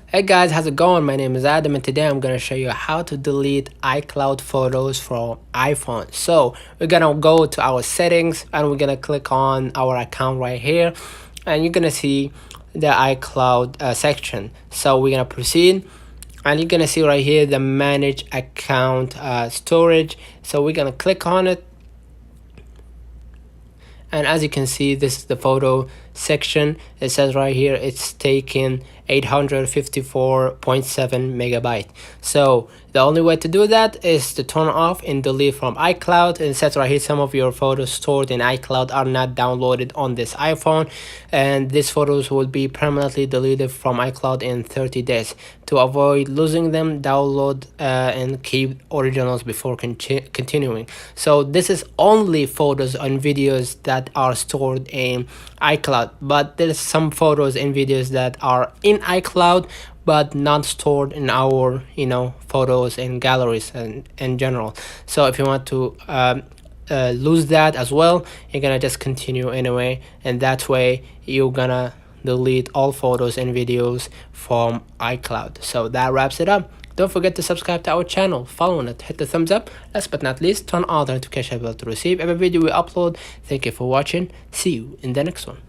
Hey guys, how's it going? My name is Adam and today I'm gonna show you how to delete iCloud photos from iPhone. So we're gonna go to our settings and we're gonna click on our account right here and you're gonna see the iCloud section. So we're gonna proceed and you're gonna see right here the manage account storage. So we're gonna click on it. And as you can see, this is the photo section. It says right here it's taking 854.7 megabyte. So the only way to do that is to turn off and delete from iCloud. And it says right here some of your photos stored in iCloud are not downloaded on this iPhone, and these photos will be permanently deleted from iCloud in 30 days. To avoid losing them, download and keep originals before continuing. So this is only photos and videos that are stored in iCloud, but there's some photos and videos that are in iCloud but not stored in our photos and galleries and in general. So if you want to lose that as well, you're gonna just continue anyway, and that way you're gonna delete all photos and videos from iCloud. So that wraps it up. Don't forget to subscribe to our channel, follow it, hit the thumbs up. Last but not least, turn on the notification bell to receive every video we upload. Thank you for watching. See you in the next one.